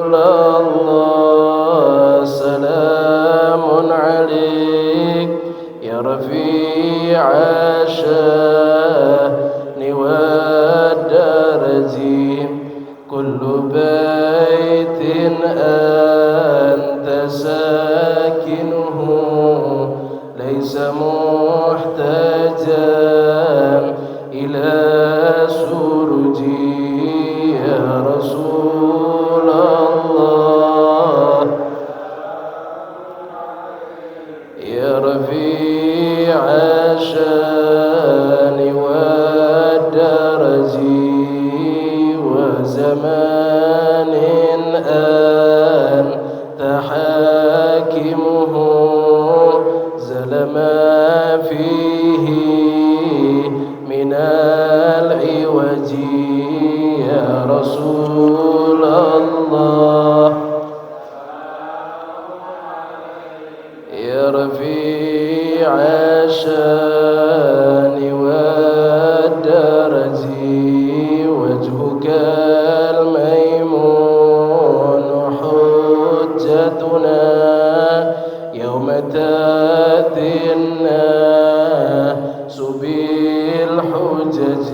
الله سلام عليك يا رفيع الشان والدرج كل بيت أنت ساكنه ليس محتاجا إلى سرجي يا رسول الله يا رفيع الشان والدرج وزمان أنت حاكمه زل ما فيه من العوج يا رسول الله يا رفيع الشان والدرج وجهك الميمون حجتنا يوم تأتي الناس بالحجج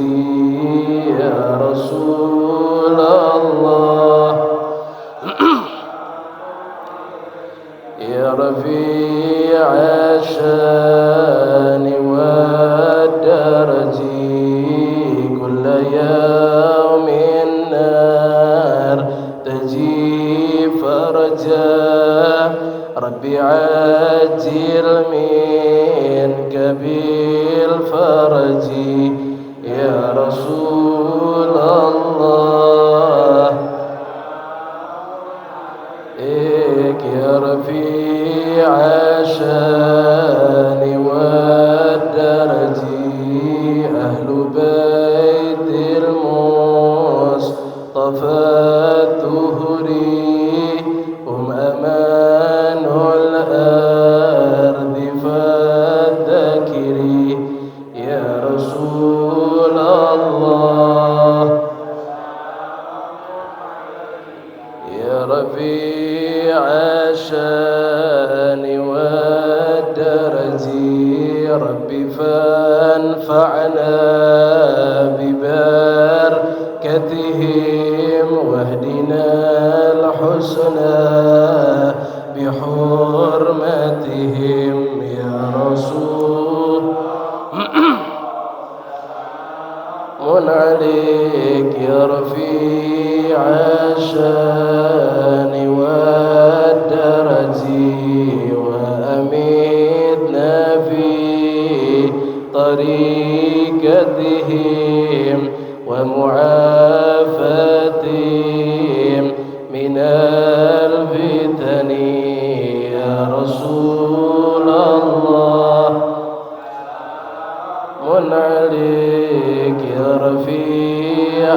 يا رسول الله يا رفيع الشان والدرج كل يوم النار تجي فرجا ربي عجل منك بالفرج يا رسول الله يا رفيع الشان والدرج أهل بيت المصطفى الطهري هم أمان الأرض فالذكري يا رسول الله يا رفيع الشان والدرج ربي فانفعنا ببركتهم واهدنا الحسنى بحرمتهم يا رسول عليك يا رفيع الشان والدرج وأمتنا في طريقتهم ومعافتهم من الفتن يا رسول الله عليك يا رفيع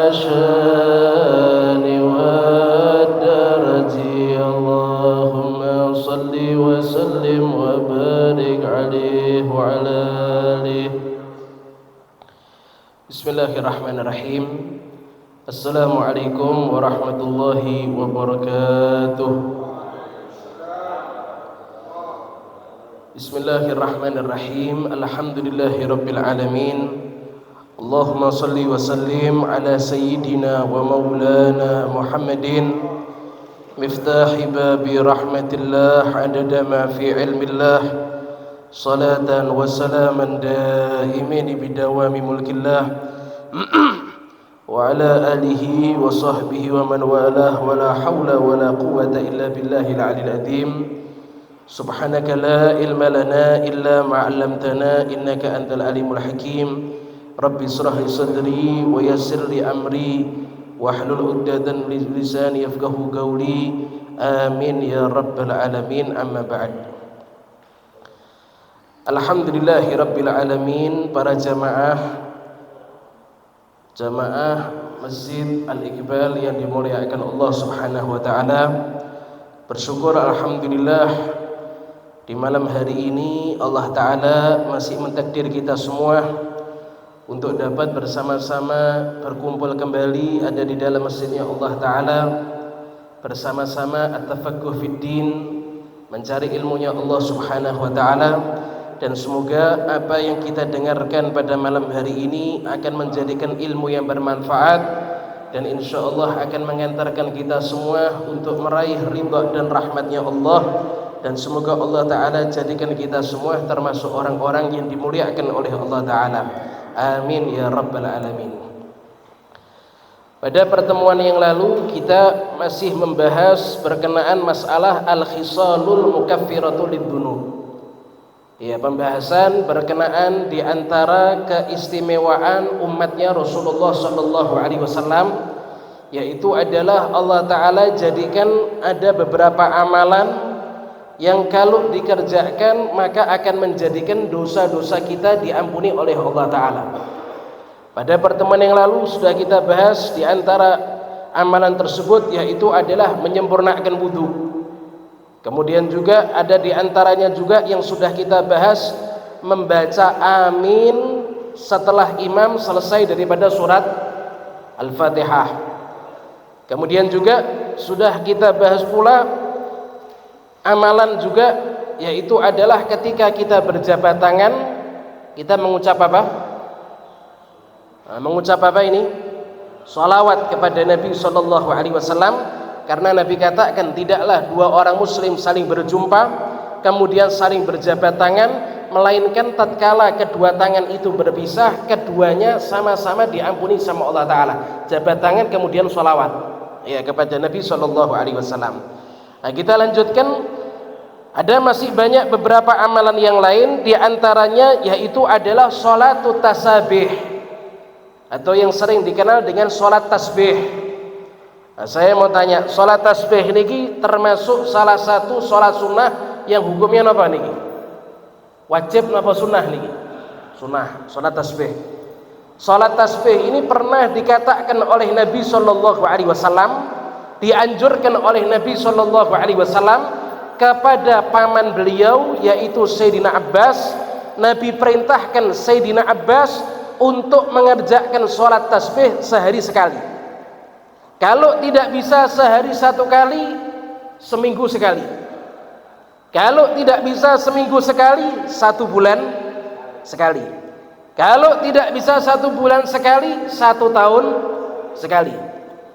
الشان والدرج اللهم صل وسلم وبارك عليه وعلى آله. Bismillahirrahmanirrahim. Assalamualaikum warahmatullahi wabarakatuh. Bismillahirrahmanirrahim. Alhamdulillahi rabbil alamin. Allahumma salli wa sallim ala sayyidina wa maulana Muhammadin miftahi babi rahmatillah adada ma fi ilmillah salatan wa salaman daimin bidawami mulkillah wa ala alihi wa sahbihi wa man walah wa la hawla wa la quwwata illa billahil aliyil azim. Subhanaka la ilma lana illa ma 'allamtana innaka antal alimul hakim. Rabbi shrah li sadri wa yassir li amri wahlul 'uqdatam min lisani yafqahu qawli. Amin ya rabbal alamin. Amma ba'd. Alhamdulillahi rabbil alamin. Para jamaah Masjid Al-Iqbal yang dimuliakan Allah Subhanahu wa taala, bersyukur alhamdulillah di malam hari ini Allah Ta'ala masih mentakdir kita semua untuk dapat bersama-sama berkumpul kembali ada di dalam masjidnya Allah Ta'ala, bersama-sama at-tafaqquh fid din, mencari ilmunya Allah Subhanahu wa taala, dan semoga apa yang kita dengarkan pada malam hari ini akan menjadikan ilmu yang bermanfaat dan insyaallah akan mengantarkan kita semua untuk meraih ridha dan rahmatnya Allah, dan semoga Allah taala jadikan kita semua termasuk orang-orang yang dimuliakan oleh Allah taala. Amin ya rabbal alamin. Pada pertemuan yang lalu kita masih membahas berkenaan masalah al-khisalul mukaffiratul lidzunub. Ya, pembahasan berkenaan di antara keistimewaan umatnya Rasulullah sallallahu alaihi wasallam, yaitu adalah Allah taala jadikan ada beberapa amalan yang kalau dikerjakan maka akan menjadikan dosa-dosa kita diampuni oleh Allah taala. Pada pertemuan yang lalu sudah kita bahas di antara amalan tersebut yaitu adalah menyempurnakan wudu. Kemudian juga ada di antaranya juga yang sudah kita bahas membaca amin setelah imam selesai daripada surat Al-Fatihah. Kemudian juga sudah kita bahas pula amalan juga yaitu adalah ketika kita berjabat tangan kita mengucap apa? Mengucap apa ini? Salawat kepada Nabi sallallahu alaihi wasallam, karena Nabi katakan tidaklah dua orang muslim saling berjumpa kemudian saling berjabat tangan melainkan tatkala kedua tangan itu berpisah keduanya sama-sama diampuni sama Allah taala. Jabat tangan kemudian salawat ya kepada Nabi sallallahu alaihi wasallam. Nah, kita lanjutkan. Ada masih banyak beberapa amalan yang lain, di antaranya yaitu adalah salatut tasabih atau yang sering dikenal dengan salat tasbih. Nah, saya mau tanya, salat tasbih niki termasuk salah satu salat sunnah yang hukumnya apa niki? Wajib napa sunnah niki? Sunnah, salat tasbih. Salat tasbih ini pernah dikatakan oleh Nabi sallallahu alaihi wasallam, dianjurkan oleh Nabi sallallahu alaihi wasallam kepada paman beliau yaitu Sayyidina Abbas. Nabi perintahkan Sayyidina Abbas untuk mengerjakan sholat tasbih sehari sekali. Kalau tidak bisa sehari satu kali, seminggu sekali. Kalau tidak bisa seminggu sekali, 1 bulan sekali. Kalau tidak bisa 1 bulan sekali, 1 tahun sekali.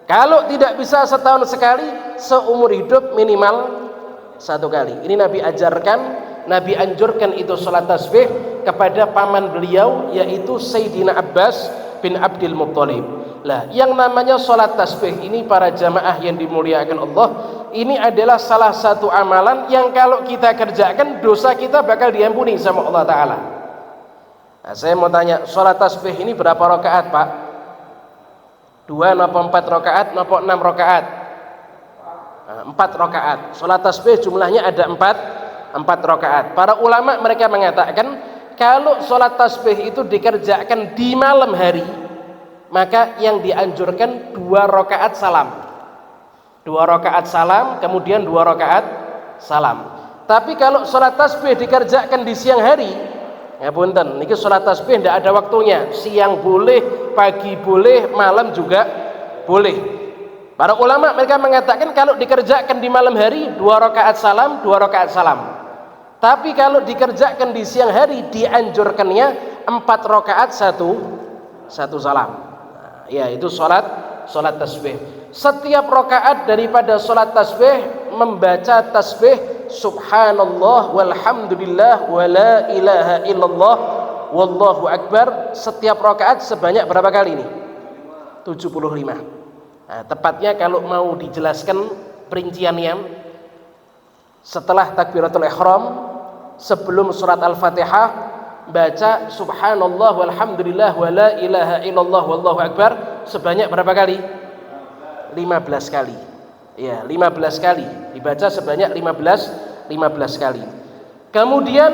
Kalau tidak bisa setahun sekali, seumur hidup minimal 1 kali. Ini Nabi ajarkan, Nabi anjurkan itu salat tasbih kepada paman beliau yaitu Sayyidina Abbas bin Abdul Muttalib. Lah, yang namanya salat tasbih ini para jamaah yang dimuliakan Allah, ini adalah salah satu amalan yang kalau kita kerjakan dosa kita bakal diampuni sama Allah taala. Nah, saya mau tanya, salat tasbih ini berapa rakaat, Pak? 2 napa 4 rakaat napa 6 rakaat? 4 rakaat. Salat tasbih jumlahnya ada 4 rakaat. Para ulama mereka mengatakan kalau salat tasbih itu dikerjakan di malam hari, maka yang dianjurkan 2 rakaat salam. 2 rakaat salam, kemudian 2 rakaat salam. Tapi kalau salat tasbih dikerjakan di siang hari, ya punten, niki salat tasbih tidak ada waktunya. Siang boleh, pagi boleh, malam juga boleh. Para ulama mereka mengatakan kalau dikerjakan di malam hari 2 rakaat salam, 2 rakaat salam. Tapi kalau dikerjakan di siang hari dianjurkannya 4 rakaat 1 salam. Nah, ya itu salat tasbih. Setiap rakaat daripada salat tasbih membaca tasbih subhanallah walhamdulillah wala ilaha illallah wallahu akbar. Setiap rakaat sebanyak berapa kali ini? 75. Nah, tepatnya kalau mau dijelaskan perinciannya, setelah takbiratul ihram sebelum surat Al-Fatihah baca subhanallah walhamdulillah wala ilaha illallah wallahu akbar sebanyak berapa kali? 15 kali. Ya, 15 kali. Dibaca sebanyak 15 kali. Kemudian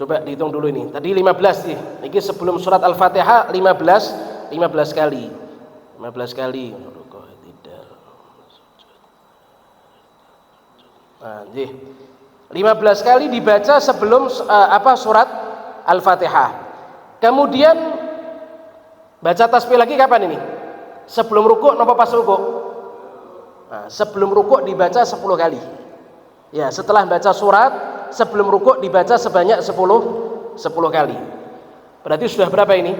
coba dihitung dulu ini. Tadi 15 nih. Ini sebelum surat Al-Fatihah 15 kali. 15 kali. Nah, 15 kali dibaca sebelum surat Al-Fatihah. Kemudian baca tasbih lagi kapan ini? Sebelum rukuk napa pas rukuk? Nah, sebelum rukuk dibaca 10 kali. Ya, setelah baca surat sebelum rukuk dibaca sebanyak 10 kali. Berarti sudah berapa ini?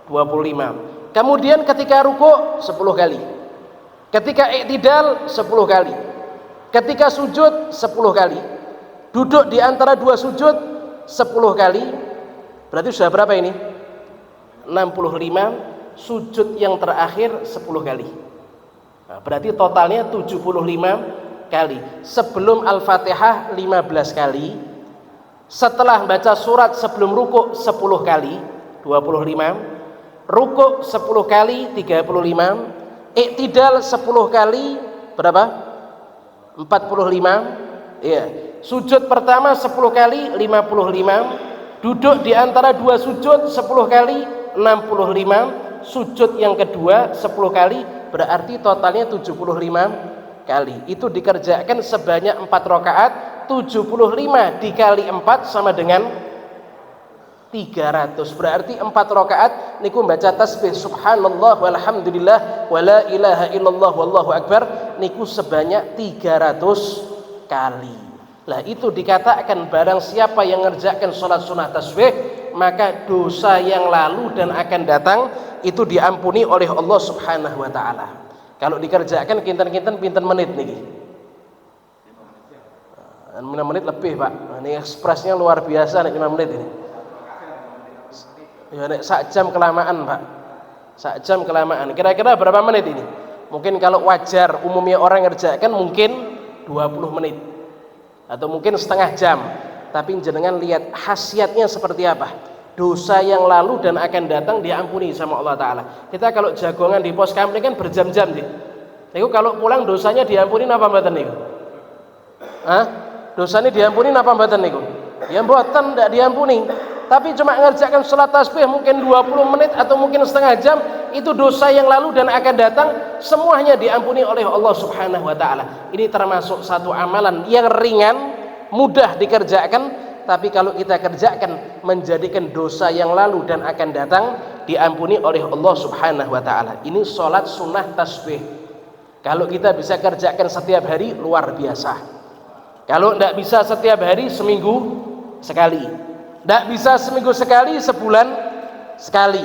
25. Kemudian ketika rukuk 10 kali. Ketika i'tidal 10 kali. Ketika sujud 10 kali. Duduk di antara dua sujud 10 kali. Berarti sudah berapa ini? 65. Sujud yang terakhir 10 kali. Nah, berarti totalnya 75 kali. Sebelum Al-Fatihah 15 kali. Setelah baca surat sebelum rukuk 10 kali 25. Rukuk 10 kali 35. Iktidal 10 kali berapa? 45. Iya. Sujud pertama 10 kali 55. Duduk di antara dua sujud 10 kali 65. Sujud yang kedua 10 kali, berarti totalnya 75 kali. Itu dikerjakan sebanyak 4 rakaat. 75 dikali 4 sama dengan 300. Berarti 4 rakaat niku baca tasbih subhanallah walhamdulillah wala ilaha illallah wallahu akbar niku sebanyak 300 kali. Lah itu dikatakan barang siapa yang ngerjakan sholat sunnah tasbih, maka dosa yang lalu dan akan datang itu diampuni oleh Allah Subhanahu wa taala. Kalau dikerjakan kinten-kinten pinten menit niki? 5 menit lebih, Pak. Ini ekspresnya luar biasa nek 5 menit ini. Ya nek sak jam kelamaan, Pak. Sak jam kelamaan. Kira-kira berapa menit ini? Mungkin kalau wajar umumnya orang ngerjakan mungkin 20 menit. Atau mungkin setengah jam. Tapi jenengan lihat khasiatnya seperti apa. Dosa yang lalu dan akan datang diampuni sama Allah Ta'ala. Kita kalau jagongan di pos kamling kan berjam-jam sih. Itu kalau pulang dosanya diampuni apa mboten niku? Hah? Dosanya diampuni apa mboten niku? Ya mboten, ndak diampuni. Tapi cuma ngerjakan salat tasbih mungkin 20 menit atau mungkin setengah jam, itu dosa yang lalu dan akan datang semuanya diampuni oleh Allah Subhanahu wa taala. Ini termasuk satu amalan yang ringan, mudah dikerjakan, tapi kalau kita kerjakan menjadikan dosa yang lalu dan akan datang diampuni oleh Allah Subhanahu wa taala. Ini salat sunnah tasbih. Kalau kita bisa kerjakan setiap hari luar biasa. Kalau tidak bisa setiap hari, seminggu sekali. Tidak bisa seminggu sekali, sebulan sekali.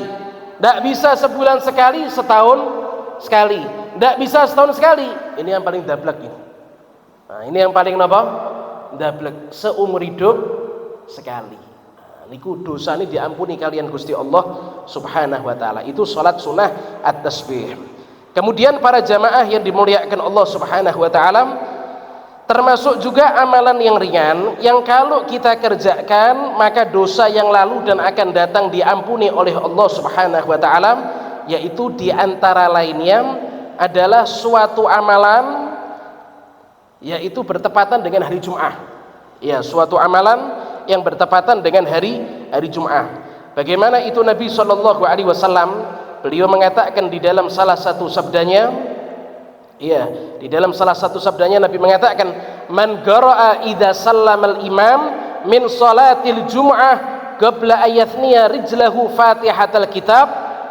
Tidak bisa sebulan sekali, setahun sekali. Tidak bisa setahun sekali. Ini yang paling dablek ini. Nah, ini yang paling apa? Dablek. Seumur hidup sekali. Nah, niku dosa ini diampuni kalian Gusti Allah Subhanahu wa taala. Itu salat sunnah at-tasbih. Kemudian para jamaah yang dimuliakan Allah Subhanahu wa taala, termasuk juga amalan yang ringan yang kalau kita kerjakan maka dosa yang lalu dan akan datang diampuni oleh Allah Subhanahu wa taala, yaitu diantara lainnya adalah suatu amalan yaitu bertepatan dengan hari Jumat. Ya, suatu amalan yang bertepatan dengan hari Jumat. Bagaimana itu? Nabi Shallallahu alaihi wasallam beliau mengatakan di dalam salah satu sabdanya, iya, di dalam salah satu sabdanya Nabi mengatakan, "Man qara'a idza sallamal imam min salatil jum'ah qabla ayathniya rijlahu fatihatal kitab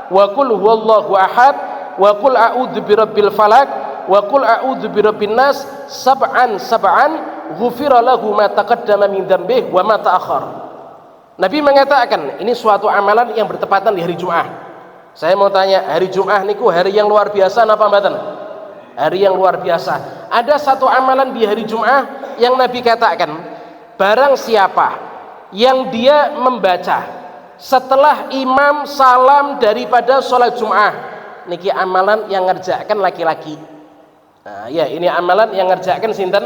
wa qul huwallahu ahad wa qul a'udzu birabbil falaq wa qul a'udzu birabbin nas sab'an ghufira lahu ma taqaddama min dzambihi wa ma ta'akhkhar." Nabi mengatakan, ini suatu amalan yang bertepatan di hari Jumat. Saya mau tanya, hari Jumat niku hari yang luar biasa napa mboten? Hari yang luar biasa. Ada satu amalan di hari Jumat yang Nabi katakan, barang siapa yang dia membaca setelah imam salam daripada sholat Jumat, niki amalan yang ngerjakan laki-laki. Nah, ya, ini amalan yang ngerjakan sinten?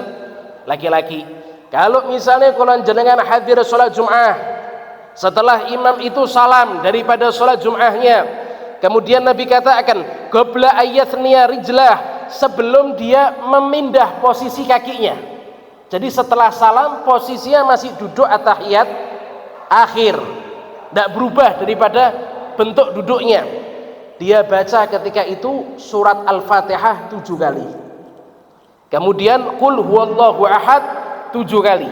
Laki-laki. Kalau misalnya kalau jenengan hadir sholat Jumat, setelah imam itu salam daripada sholat Jumatnya, kemudian Nabi katakan, qabla ayathniya rijlah, sebelum dia memindah posisi kakinya. Jadi setelah salam posisinya masih duduk at-tahiyat akhir, tidak berubah daripada bentuk duduknya. Dia baca ketika itu surat Al-Fatihah 7 kali. Kemudian qul huwallahu ahad 7 kali.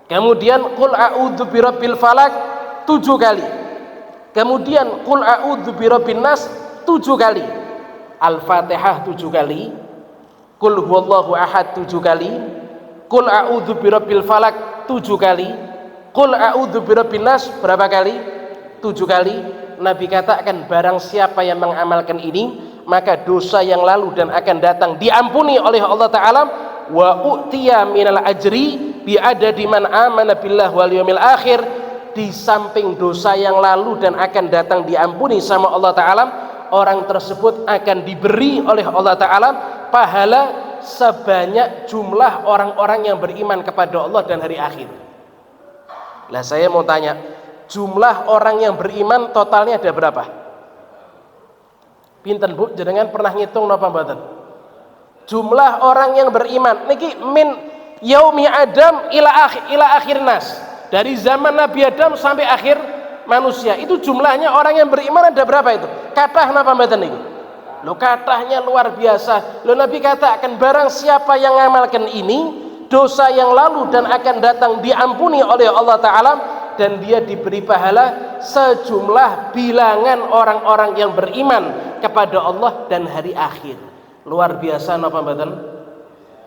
Kemudian qul a'udzu birabbil falaq 7 kali. Kemudian qul a'udzu birabbin nas 7 kali. Al-Fatihah 7 kali, Qul huwallahu ahad 7 kali, Qul a'udzu birabbil falak 7 kali, Qul a'udzu birabbin nas berapa kali? 7 kali. Nabi katakan barang siapa yang mengamalkan ini, maka dosa yang lalu dan akan datang diampuni oleh Allah Ta'ala. Wa u'tiya minal ajri bi'adadi man amana billah wal yawmil akhir. Di samping dosa yang lalu dan akan datang diampuni sama Allah Ta'ala, orang tersebut akan diberi oleh Allah Ta'ala pahala sebanyak jumlah orang-orang yang beriman kepada Allah dan hari akhir. Lah saya mau tanya, jumlah orang yang beriman totalnya ada berapa? Pinten Bu, jenengan pernah ngitung napa mboten? Jumlah orang yang beriman niki min yaumi Adam ila akhir nas. Dari zaman Nabi Adam sampai akhir manusia. Itu jumlahnya orang yang beriman ada berapa itu? Kathah napa mboten niku? Loh kathahnya luar biasa. Loh Nabi katakan barang siapa yang ngamalkan ini, dosa yang lalu dan akan datang diampuni oleh Allah Ta'ala, dan dia diberi pahala sejumlah bilangan orang-orang yang beriman kepada Allah dan hari akhir. Luar biasa napa mboten?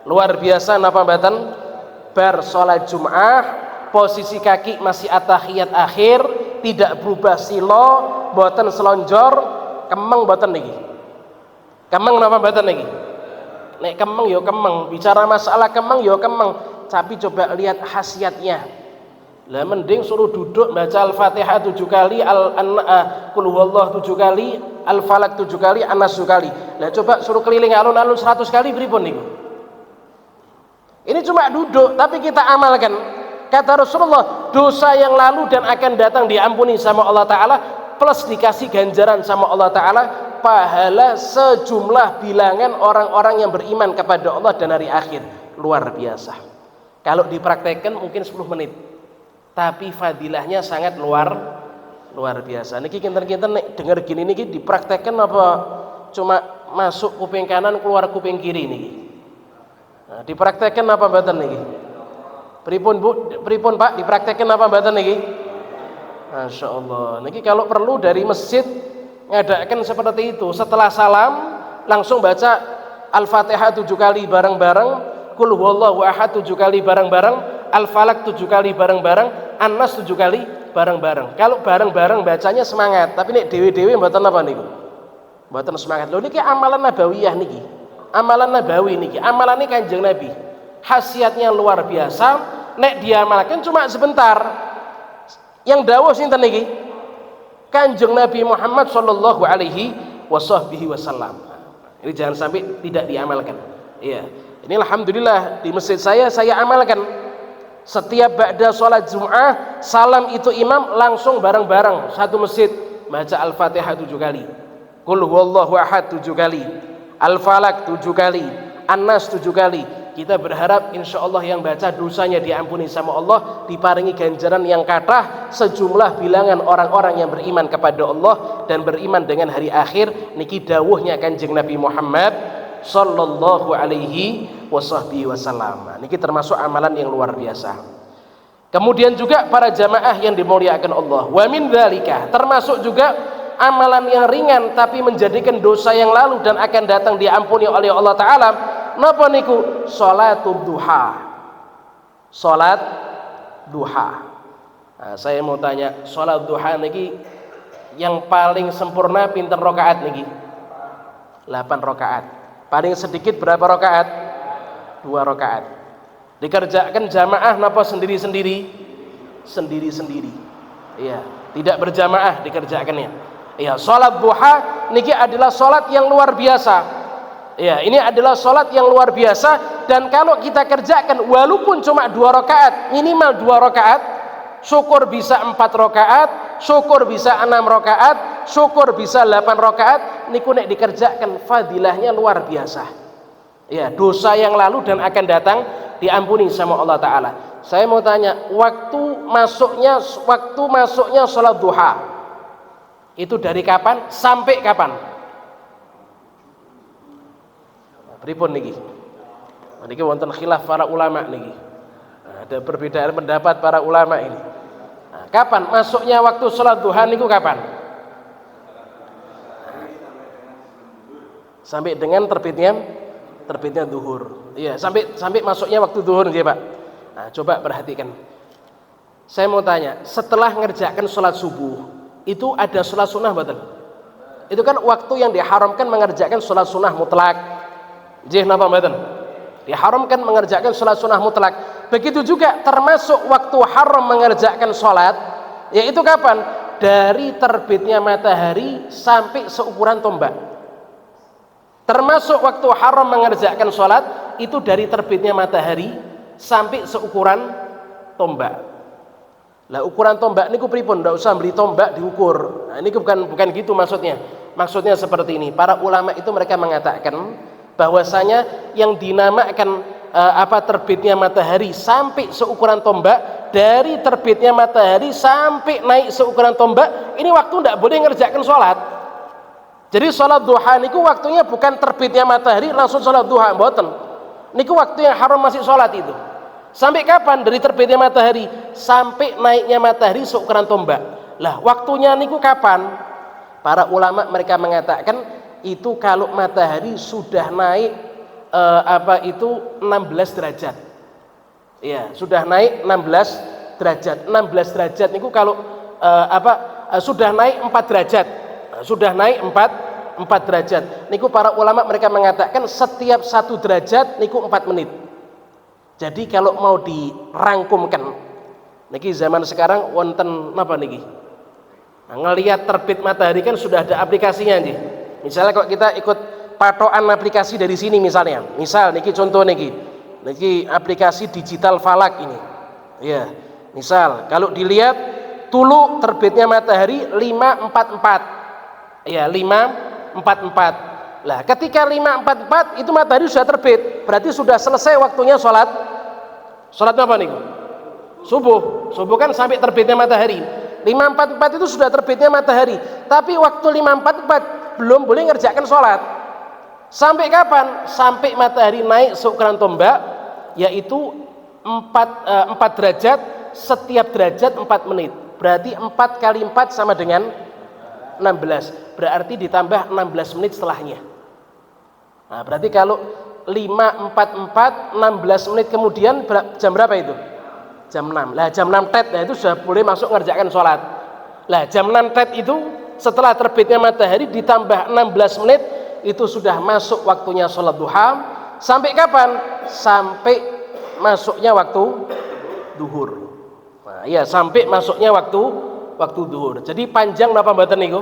Luar biasa napa mboten? Bar salat Jumat, posisi kaki masih at-tahiyat akhir, tidak berubah silo, mboten selonjor, kemeng mboten niki. Kemeng napa mboten niki? Nek kemeng yo kemeng, bicara masalah kemeng yo kemeng, tapi coba lihat khasiatnya. Lah mending suruh duduk baca Al-Fatihah 7 kali, Qul huwallahu 7 kali, Al-Falaq 7 kali, An-Nas 7 kali. Lah coba suruh keliling alun-alun 100 kali pripun niku? Ini cuma duduk tapi kita amalkan. Kata Rasulullah, dosa yang lalu dan akan datang diampuni sama Allah Ta'ala, plus dikasih ganjaran sama Allah Ta'ala pahala sejumlah bilangan orang-orang yang beriman kepada Allah dan hari akhir. Luar biasa. Kalau dipraktekkan mungkin 10 menit, tapi fadilahnya sangat luar biasa. Niki kinten-kinten nek denger gini niki dipraktekkan apa cuma masuk kuping kanan keluar kuping kiri niki? Nah, dipraktekkan apa mboten niki? Pripun Bu? Pripun Pak? Dipraktekkan apa mboten niki? Masya Allah. Niki kalau perlu dari masjid ngadakan seperti itu. Setelah salam langsung baca Al-Fatihah 7 kali bareng-bareng, Qul huwallahu ahad 7 kali bareng-bareng, Al-Falaq 7 kali bareng-bareng, An-Nas 7 kali bareng-bareng. Kalau bareng-bareng bacanya semangat, tapi nek dewe-dewe mboten apa niku? Mboten semangat. Lho niki amalan nabawiyah niki. Amalan nabawi niki, amalan ini Kanjeng Nabi. Khasiatnya luar biasa. Nek diamalkan cuma sebentar. Yang dawuh sinten niki? Kanjeng Nabi Muhammad sallallahu alaihi wasallam. Ini jangan sampai tidak diamalkan. Iya. Ini alhamdulillah di masjid saya amalkan. Setiap ba'da sholat Jum'ah, salam itu imam langsung bareng-bareng satu masjid baca Al-Fatihah 7 kali, Qul huwallahu ahad 7 kali, Al-Falaq 7 kali, An-Nas 7 kali. Kita berharap insya Allah yang baca dosanya diampuni sama Allah, diparingi ganjaran yang kathah sejumlah bilangan orang-orang yang beriman kepada Allah dan beriman dengan hari akhir. Niki dawuhnya Kanjeng Nabi Muhammad sallallahu alaihi wasallam. Niki termasuk amalan yang luar biasa. Kemudian juga para jamaah yang dimuliakan Allah, wa min dzalika, termasuk juga amalan yang ringan tapi menjadikan dosa yang lalu dan akan datang diampuni oleh Allah Ta'ala. Napa niku? Sholatul duha. Sholat duha. Nah, saya mau tanya, sholat duha niki yang paling sempurna pinten rakaat niki? 8 rakaat. Paling sedikit berapa rakaat? 2 rakaat. Dikerjakan jamaah napa sendiri-sendiri? Sendiri-sendiri. Iya, tidak berjamaah dikerjakannya. Iya, sholat duha niki adalah sholat yang luar biasa. Ya, ini adalah sholat yang luar biasa, dan kalau kita kerjakan walaupun cuma 2 rakaat, minimal 2 rakaat, syukur bisa 4 rakaat, syukur bisa 6 rakaat, syukur bisa 8 rakaat, niku nek dikerjakan fadilahnya luar biasa. Ya, dosa yang lalu dan akan datang diampuni sama Allah Ta'ala. Saya mau tanya, waktu masuknya sholat duha itu dari kapan sampai kapan? Pripun niki? Niki wonten khilaf para ulama niki. Ada perbedaan pendapat para ulama ini. Nah, kapan masuknya waktu sholat duha niku kapan? Sampai dengan terbitnya terbitnya zuhur. Iya, sampai masuknya waktu zuhur nggih, Pak. Nah, coba perhatikan. Saya mau tanya, setelah ngerjakan sholat subuh, itu ada sholat sunnah betul? Itu kan waktu yang diharamkan mengerjakan sholat sunnah mutlak. Nggih napa mboten? Diharamkan mengerjakan sholat sunnah mutlak. Begitu juga termasuk waktu haram mengerjakan sholat, yaitu kapan? Dari terbitnya matahari sampai seukuran tombak. Termasuk waktu haram mengerjakan sholat itu dari terbitnya matahari sampai seukuran tombak. Lah ukuran tombak niku pripun? Ndak usah beli tombak diukur. Nah, ini bukan gitu maksudnya. Maksudnya seperti ini. Para ulama itu mereka mengatakan bahwasanya yang dinamakan terbitnya matahari sampai seukuran tombak, dari terbitnya matahari sampai naik seukuran tombak, ini waktu ndak boleh ngerjakan sholat. Jadi sholat duha niku waktunya bukan terbitnya matahari langsung sholat duha, mboten. Niku waktu yang haram masih sholat itu. Sampai kapan? Dari terbitnya matahari sampai naiknya matahari seukuran tombak. Lah waktunya niku kapan? Para ulama mereka mengatakan itu kalau matahari sudah naik 16 derajat. Iya, sudah naik 16 derajat. 16 derajat niku kalau sudah naik 4 derajat. Sudah naik 4 derajat. Niku para ulama mereka mengatakan setiap 1 derajat niku 4 menit. Jadi kalau mau dirangkumkan, niki zaman sekarang wonten napa niki? Nah, ngelihat terbit matahari kan sudah ada aplikasinya nih. Misalnya kalau kita ikut patokan aplikasi dari sini misalnya. Misal niki contoh niki aplikasi digital falak ini. Ya, misal kalau dilihat tulu terbitnya matahari 5.44. Ya, 5.44. Lah, ketika 5.44 itu matahari sudah terbit, berarti sudah selesai waktunya sholat apa nih? Subuh kan sampai terbitnya matahari. 5.44 itu sudah terbitnya matahari, tapi waktu 5.44 belum boleh ngerjakan sholat. Sampai kapan? Sampai matahari naik seukuran tombak, yaitu 4 derajat, setiap derajat 4 menit. Berarti 4 kali 4 sama dengan 16. Berarti ditambah 16 menit setelahnya. Nah, berarti kalau 5.44 16 menit kemudian jam berapa itu? Jam 6. Lah jam 6 tet, nah itu sudah boleh masuk ngerjakan sholat. Lah jam 6 tet itu setelah terbitnya matahari ditambah 16 menit itu sudah masuk waktunya sholat duha. Sampai kapan? Sampai masuknya waktu duhur. Nah, iya, sampai masuknya waktu duhur. Jadi panjang napa mboten niku?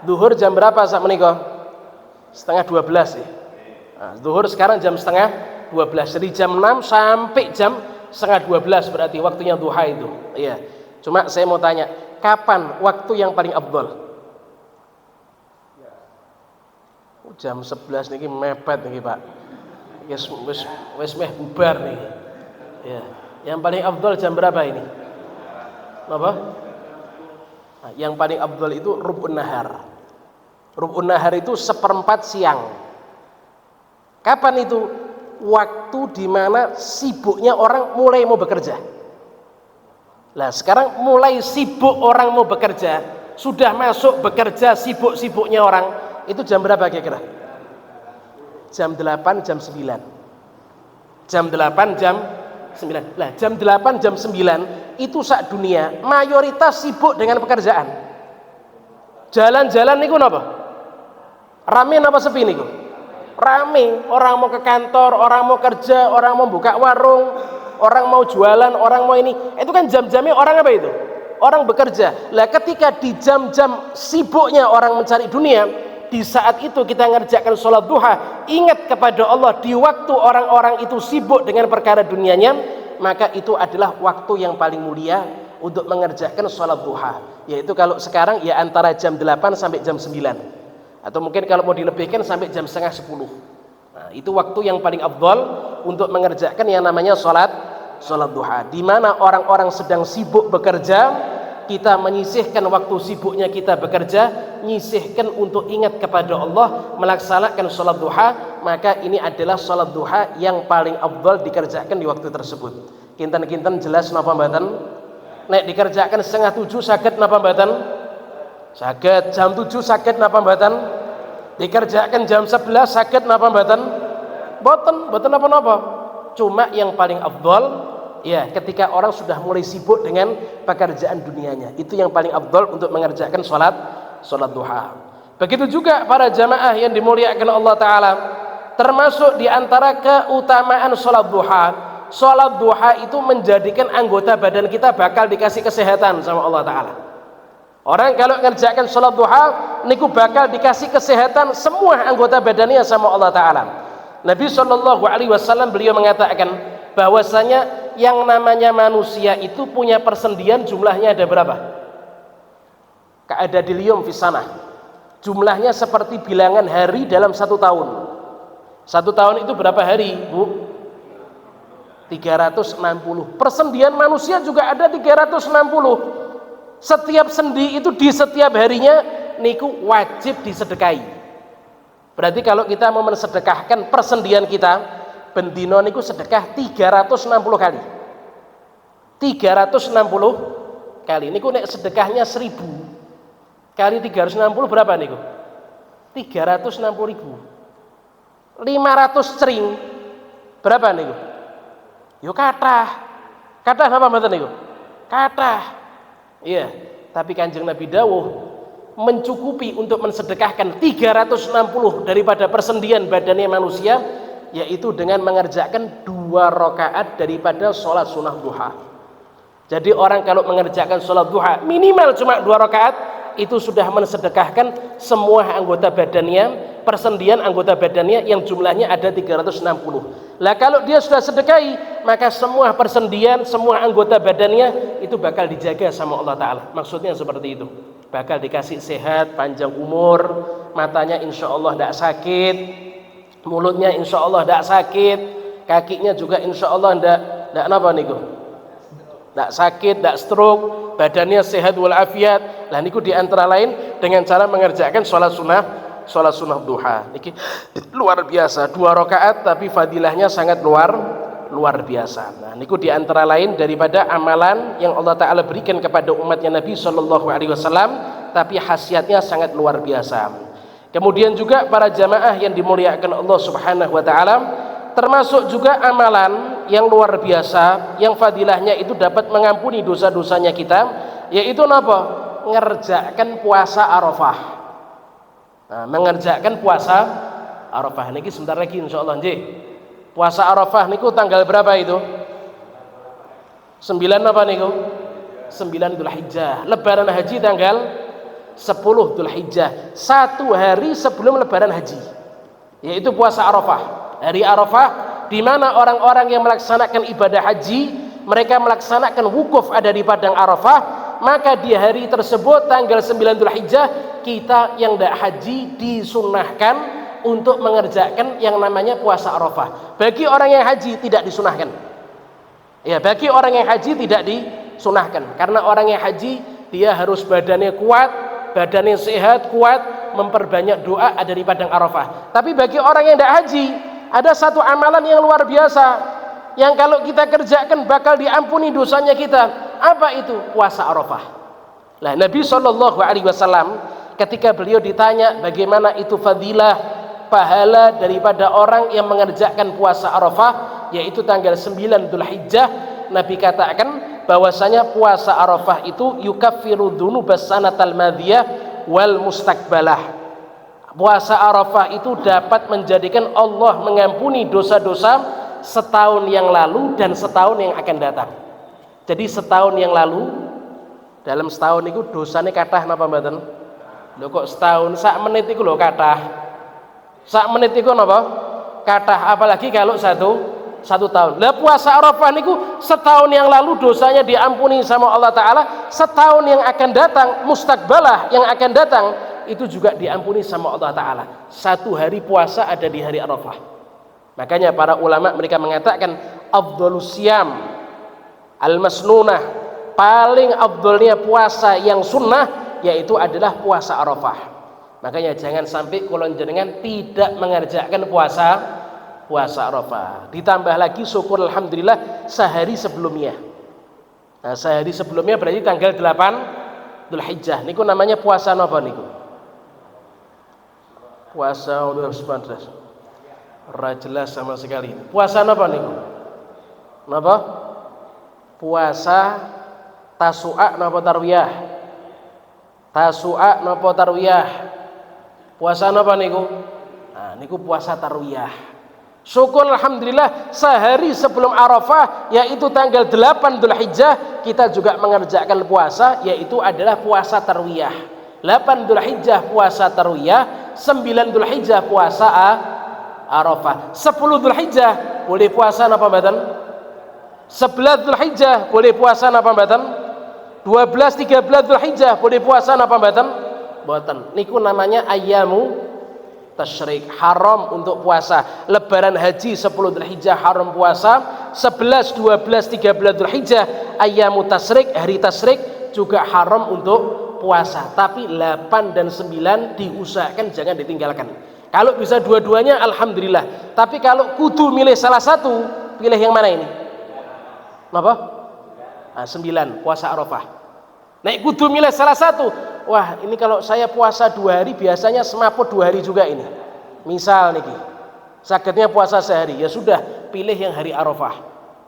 Duhur jam berapa sak menika? Setengah 12 ya. Nah, zuhur sekarang jam setengah 12. Jadi jam 6 sampai jam setengah 12 berarti waktunya duha itu. Iya. Cuma saya mau tanya, kapan waktu yang paling afdal? Jam 11 niki mepet niki, Pak. Wis meh bubar nih. Ya. Yang paling afdal jam berapa ini? Apa? Nah, yang paling afdal itu rub'un nahar. Rub'un nahar itu 1/4 siang. Kapan itu? Waktu dimana sibuknya orang mulai mau bekerja. Lah sekarang mulai sibuk orang mau bekerja, sudah masuk bekerja sibuk-sibuknya orang, itu jam berapa kira-kira? Jam 8, jam 9. Jam 8, jam 9. Lah jam 8, jam 9 itu sak dunia mayoritas sibuk dengan pekerjaan. Jalan-jalan niku napa? Rame napa sepi niku? Rame, orang mau ke kantor, orang mau kerja, orang mau buka warung, orang mau jualan, orang mau ini. Itu kan jam-jamnya orang apa itu? Orang bekerja. Lah ketika di jam-jam sibuknya orang mencari dunia, di saat itu kita ngerjakan sholat duha, ingat kepada Allah di waktu orang-orang itu sibuk dengan perkara dunianya, maka itu adalah waktu yang paling mulia untuk mengerjakan sholat duha. Yaitu kalau sekarang ya antara jam 8 sampai jam 9. Atau mungkin kalau mau dilebihkan sampai jam setengah 10. Nah, itu waktu yang paling afdal untuk mengerjakan yang namanya sholat duha. Di mana orang-orang sedang sibuk bekerja, kita menyisihkan waktu sibuknya kita bekerja, nyisihkan untuk ingat kepada Allah, melaksanakan sholat duha, maka ini adalah sholat duha yang paling afdal dikerjakan di waktu tersebut. Kinten-kinten jelas napa mboten? Nek dikerjakan setengah 7 saged napa mboten? Saged. Jam 7 saged napa mboten? Dikerjakan jam 11 saged napa mboten? Boten apa-apa. Cuma yang paling afdal ya ketika orang sudah mulai sibuk dengan pekerjaan dunianya. Itu yang paling afdal untuk mengerjakan salat duha. Begitu juga para jamaah yang dimuliakan Allah taala. Termasuk di antara keutamaan salat duha. Salat duha itu menjadikan anggota badan kita bakal dikasih kesehatan sama Allah taala. Orang kalau mengerjakan salat duha niku bakal dikasih kesehatan semua anggota badannya sama Allah taala. Nabi SAW beliau mengatakan bahwasanya yang namanya manusia itu punya persendian jumlahnya ada berapa? Ka'adadiliyum fisanah. Jumlahnya seperti bilangan hari dalam 1 tahun. 1 tahun itu berapa hari, Bu? 360. Persendian manusia juga ada 360. Setiap sendi itu di setiap harinya niku wajib disedekahi. Berarti kalau kita mau mensedekahkan persendian kita, bendino niku sedekah 360 kali. 360 kali. Niku nek sedekahnya 1000 kali 360 berapa niku? 360.000. 500 cering berapa niku? Yo kathah. Kathah napa mboten niku? Kathah. Iya, tapi Kanjeng Nabi dawuh mencukupi untuk mensedekahkan 360 daripada persendian badannya manusia, yaitu dengan mengerjakan 2 rakaat daripada sholat sunnah duha. Jadi orang kalau mengerjakan sholat duha minimal cuma 2 rakaat itu sudah mensedekahkan semua anggota badannya, persendian anggota badannya yang jumlahnya ada 360. Lah kalau dia sudah sedekahi, maka semua persendian, semua anggota badannya itu bakal dijaga sama Allah taala. Maksudnya seperti itu. Bakal dikasih sehat, panjang umur, matanya insya Allah tidak sakit, mulutnya insya Allah tidak sakit, kakinya juga insya Allah tidak apa niku, tidak sakit, tidak stroke, badannya sehat walafiat. Lah niku diantara lain dengan cara mengerjakan sholat sunnah duha. Niki luar biasa, 2 rakaat tapi fadilahnya sangat luar biasa. Nah, niku diantara lain daripada amalan yang Allah Ta'ala berikan kepada umatnya Nabi SAW, tapi khasiatnya sangat luar biasa. Kemudian juga para jamaah yang dimuliakan Allah Subhanahu Wa Ta'ala, termasuk juga amalan yang luar biasa, yang fadilahnya itu dapat mengampuni dosa-dosanya kita, yaitu apa? Ngerjakan puasa Arafah. Nah, mengerjakan puasa Arafah. Niki sebentar lagi insyaallah nggih. Puasa Arafah niku tanggal berapa itu? 9 apa niku? 9 Dzulhijjah. Lebaran haji tanggal 10 Dzulhijjah. 1 hari sebelum lebaran haji. Yaitu puasa Arafah. Hari Arafah di mana orang-orang yang melaksanakan ibadah haji, mereka melaksanakan wukuf ada di padang Arafah, maka di hari tersebut tanggal 9 Dzulhijjah kita yang tidak haji disunnahkan untuk mengerjakan yang namanya puasa Arafah. Bagi orang yang haji tidak disunahkan. Ya, bagi orang yang haji tidak disunahkan. Karena orang yang haji dia harus badannya kuat, badannya sehat, kuat, memperbanyak doa ada di padang Arafah. Tapi bagi orang yang tidak haji, ada satu amalan yang luar biasa yang kalau kita kerjakan bakal diampuni dosanya kita. Apa itu? Puasa Arafah. Nah, Nabi SAW ketika beliau ditanya bagaimana itu fadilah pahala daripada orang yang mengerjakan puasa Arafah, yaitu tanggal 9 Dzulhijjah, Nabi katakan bahwasanya puasa Arafah itu yukaffiru dzunubas sanatal madiyah wal mustakbalah. Puasa Arafah itu dapat menjadikan Allah mengampuni dosa-dosa setahun yang lalu dan setahun yang akan datang. Jadi setahun yang lalu, dalam setahun itu dosanya kathah napa mboten? Lho kok setahun, sak menit itu lho kathah. Sak menit itu napa? Kathah, apalagi kalau satu tahun. Lah puasa Arafah niku setahun yang lalu dosanya diampuni sama Allah Ta'ala, setahun yang akan datang, mustakbalah yang akan datang itu juga diampuni sama Allah Ta'ala. 1 hari puasa ada di hari Arafah. Makanya para ulama mereka mengatakan afdhalus siyam al-masnunah, paling afdolnya puasa yang sunnah yaitu adalah puasa Arafah. Makanya jangan sampai kulon jenengan tidak mengerjakan puasa Arafah. Ditambah lagi syukur alhamdulillah sehari sebelumnya. Nah, sehari sebelumnya berarti tanggal 8 Dzulhijjah. Niku namanya puasa napa niku? Puasa Ora jelas sama sekali. Puasa napa niku? Napa? Puasa Tasu'a napa tarwiyah? Tasu'a napa tarwiyah? Puasa napa niku? Nah, niku puasa tarwiyah. Syukur alhamdulillah sehari sebelum Arafah yaitu tanggal 8 Dzulhijjah kita juga mengerjakan puasa yaitu adalah puasa tarwiyah. 8 Dzulhijjah puasa tarwiyah, 9 Dzulhijjah puasa Arafah. 10 Dzulhijjah boleh puasa napa mboten? 11 Dzulhijjah boleh puasa napa mboten? 12 13 Dzulhijjah boleh puasa napa mboten? Mboten. Niku namanya ayyamu tasyrik, haram untuk puasa. Lebaran haji 10 Dzulhijjah haram puasa, 11 12 13 Dzulhijjah ayyamu tasyrik, hari tasyrik juga haram untuk puasa. Tapi 8 dan 9 diusahakan jangan ditinggalkan. Kalau bisa dua-duanya alhamdulillah. Tapi kalau kudu milih salah satu, pilih yang mana ini? Apa? Nah, 9 puasa Arafah. Nek kudu milih salah satu, wah ini kalau saya puasa 2 hari biasanya semaput 2 hari juga ini. Misal niki, sakitnya puasa sehari, ya sudah pilih yang hari Arafah.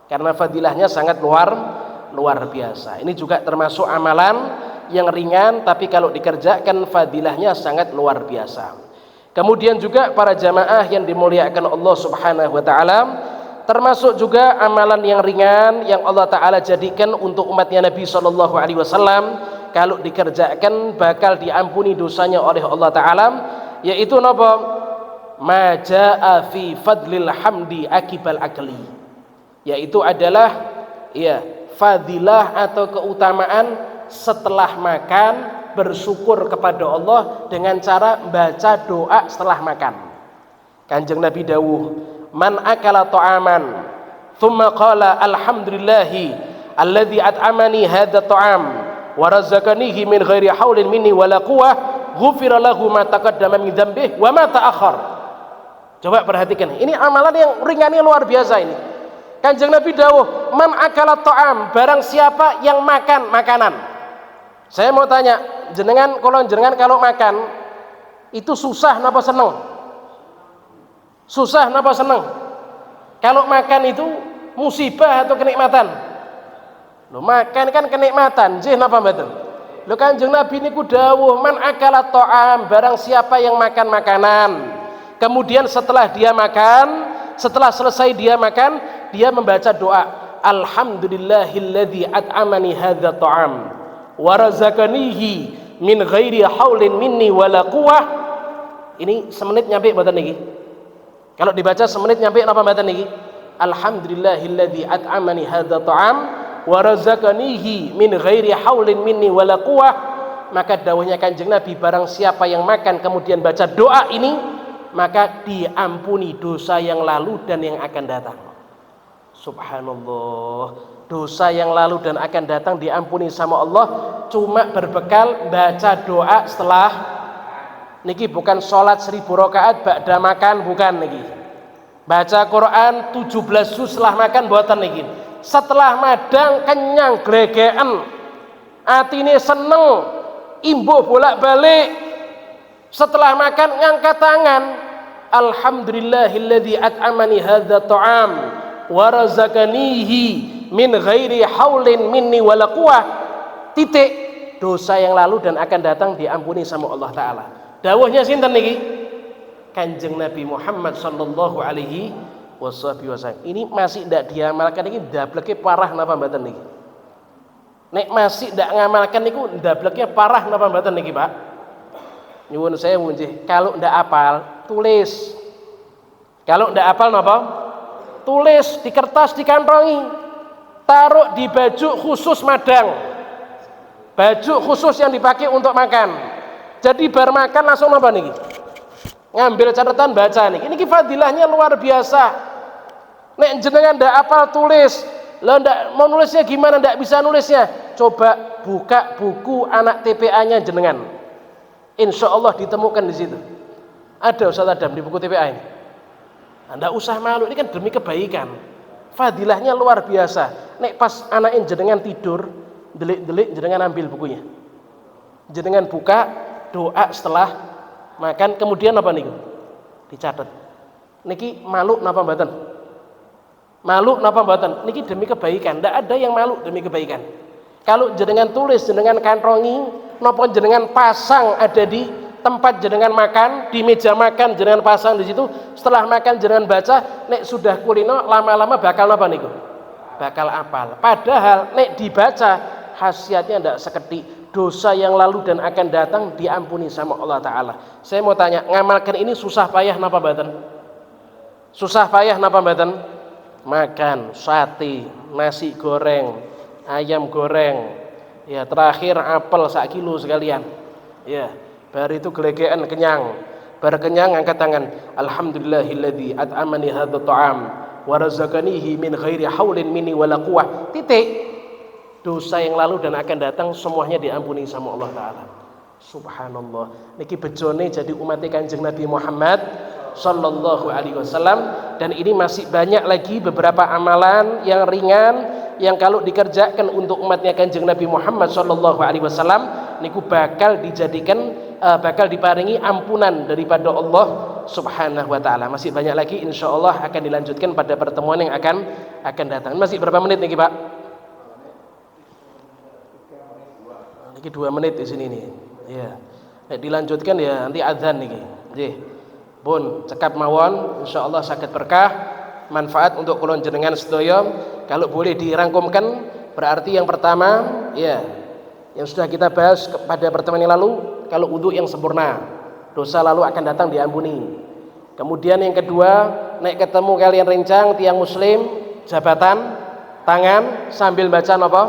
Karena fadilahnya sangat luar biasa. Ini juga termasuk amalan yang ringan, tapi kalau dikerjakan fadilahnya sangat luar biasa. Kemudian juga para jamaah yang dimuliakan Allah Subhanahu wa taala, termasuk juga amalan yang ringan yang Allah taala jadikan untuk umatnya Nabi sallallahu alaihi wasallam, kalau dikerjakan bakal diampuni dosanya oleh Allah taala, yaitu napa? Ma jaa fi fadlil hamdi akibal akli. Yaitu adalah ya, fadilah atau keutamaan setelah makan bersyukur kepada Allah dengan cara baca doa setelah makan. Kanjeng Nabi dawuh, man akala ta'aman thumma qala alhamdulillahi alladzi at'amani hadza ta'am wa razaqanihi min ghairi haulin minni wala quwwah ghufira lahu ma taqaddama min dzambihi wa ma ta'akhkhar. Coba perhatikan, ini amalan yang ringannya luar biasa ini. Kanjeng Nabi dawuh, man akala ta'am, barang siapa yang makan makanan. Saya mau tanya, jenengan kalau makan itu susah napa seneng? Susah napa seneng? Kalau makan itu musibah atau kenikmatan? Loh, makan kan kenikmatan, nggih napa mboten? Lho Kanjeng Nabi niku dawuh, man akala ta'am, barang siapa yang makan makanan. Kemudian setelah dia makan, setelah selesai dia makan, dia membaca doa, alhamdulillahilladzi at'amani hadza ta'am wa razaqanihi min ghairi haulin minni wala quwwah. Ini semenit nyampe mboten niki? Kalau dibaca semenit nyampe napa mboten niki? Alhamdulillahilladzi at'amani hadza ta'am wa razaqanihi min ghairi haulin minni wala quwwah. Maka dawuhnya Kanjeng Nabi, barang siapa yang makan kemudian baca doa ini, maka diampuni dosa yang lalu dan yang akan datang. Subhanallah, dosa yang lalu dan akan datang diampuni sama Allah cuma berbekal baca doa setelah niki. Bukan sholat 1000 rakaat ba'da makan, bukan niki. Baca Quran 17 juz setelah makan, buatan niki. Setelah madang kenyang glegeken, atine seneng, imbuh bolak-balik. Setelah makan ngangkat tangan, alhamdulillahilladzi at'amani hadza ta'am wa razaqanihi min ghairi haulin minni wala quwwah. Titik. Dosa yang lalu dan akan datang diampuni sama Allah taala. Dawuhnya sinten niki? Kanjeng Nabi Muhammad sallallahu alaihi wasallam. Ini masih ndak diamalkan, iki ndableke parah napa mboten niki? Nek masih ndak ngamalkan niku ndableke parah napa mboten niki, Pak? Nyuwun saya nggih, kalau ndak apal tulis. Kalau ndak apal napa? Tulis di kertas, dikantongi, taruh di baju khusus madang, baju khusus yang dipakai untuk makan. Jadi bar makan langsung napa niki? Ngambil catatan baca niki. Ini fadilahnya luar biasa. Nek jenengan ndak apal tulis, lah ndak mau nulisnya gimana? Ndak bisa nulisnya. Coba buka buku anak TPA-nya jenengan. Insya Allah ditemukan di situ. Ada Ustaz Adam di buku TPA ini. Anda usah malu, ini kan demi kebaikan. Fadilahnya luar biasa. Nek pas anak jenengan tidur, delik-delik jenengan ambil bukunya. Jenengan buka doa setelah makan, kemudian apa nih? Dicatat. Niki malu napa mboten? Malu napa mboten? Niki demi kebaikan, ndak ada yang malu demi kebaikan. Kalau jenengan tulis, jenengan kantongi, napa jenengan pasang ada di tempat jenengan makan, di meja makan jenengan pasang di situ, setelah makan jenengan baca, nek sudah kulino lama-lama bakal napa niku? Bakal apal. Padahal nek dibaca khasiatnya ndak seketik, dosa yang lalu dan akan datang diampuni sama Allah Ta'ala. Saya mau tanya, ngamalkan ini susah payah napa mboten? Susah payah napa mboten? Makan sate, nasi goreng, ayam goreng, ya terakhir apel sak kilo sekalian, ya bar itu gelegean kenyang, bar kenyang angkat tangan, alhamdulillahilladzi at'amani hadza ta'am wa razaqanihi min ghairi haulin minni wala quwwah. Titik. Dosa yang lalu dan akan datang semuanya diampuni sama Allah Ta'ala. Subhanallah. Niki bejone jadi umat Kanjeng Nabi Muhammad sallallahu alaihi wasallam, dan ini masih banyak lagi beberapa amalan yang ringan yang kalau dikerjakan untuk umatnya Kanjeng Nabi Muhammad sallallahu alaihi wasallam niku bakal dijadikan bakal diparingi ampunan daripada Allah Subhanahu wa taala. Masih banyak lagi, insyaallah akan dilanjutkan pada pertemuan yang akan datang. Masih berapa menit niki, Pak? Niki 2 menit di sini nih. Ya. Nek dilanjutkan ya nanti azan niki. Nggih. Pun cekap mawon, insyaallah saged berkah, manfaat untuk kula jenengan sedaya. Kalau boleh dirangkumkan, berarti yang pertama ya yang sudah kita bahas pada pertemuan yang lalu, kalau wudu yang sempurna, dosa lalu akan datang diampuni. Kemudian yang kedua, nek ketemu kalian rencang tiang muslim, jabatan tangan sambil baca napa?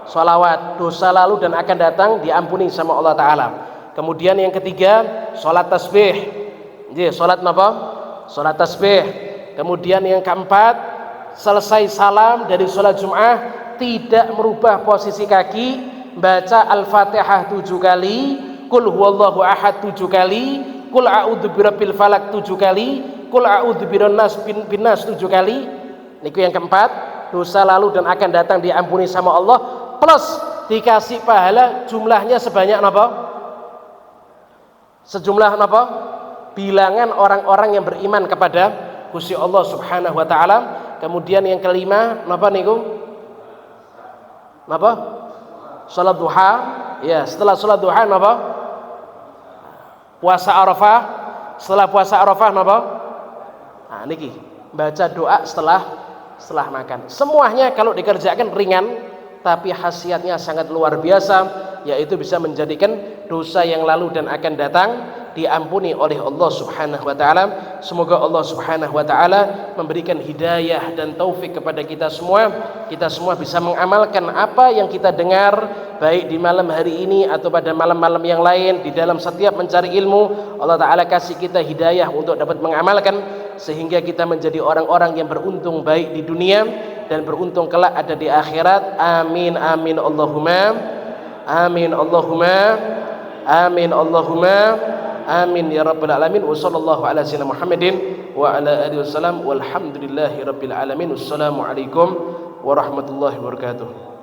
Sholawat, dosa lalu dan akan datang diampuni sama Allah Ta'ala. Kemudian yang ketiga, sholat tasbih. Sholat napa? Sholat tasbih. Kemudian yang keempat, selesai salam dari sholat Jum'ah tidak merubah posisi kaki, baca Al-Fatihah 7 kali, Qul huwallahu ahad 7 kali, Qul a'udzu birabbil falaq 7 kali, Qul a'udzu birabbinas binnas 7 kali. Niku yang keempat, dosa lalu dan akan datang diampuni sama Allah, plus dikasih pahala jumlahnya sebanyak napa? Sejumlah napa? Bilangan orang-orang yang beriman kepada Gusti Allah Subhanahu wa taala. Kemudian yang kelima napa niku? Napa? Salat duha. Ya, setelah salat duha napa? Puasa Arafah. Setelah puasa Arafah napa? Nah niki, baca doa setelah makan. Semuanya kalau dikerjakan ringan, tapi khasiatnya sangat luar biasa, yaitu bisa menjadikan dosa yang lalu dan akan datang diampuni oleh Allah Subhanahu wa taala. Semoga Allah Subhanahu wa taala memberikan hidayah dan taufik kepada kita semua. Kita semua bisa mengamalkan apa yang kita dengar, baik di malam hari ini atau pada malam-malam yang lain. Di dalam setiap mencari ilmu, Allah taala kasih kita hidayah untuk dapat mengamalkan, sehingga kita menjadi orang-orang yang beruntung baik di dunia dan beruntung kelak ada di akhirat. Amin amin Allahumma amin Allahumma amin Allahumma amin ya rabbal alamin. Wa sallallahu ala sayyidina Muhammadin wa ala alihi wasallam walhamdulillahi rabbil alamin. Wassalamu alaikum warahmatullahi wabarakatuh.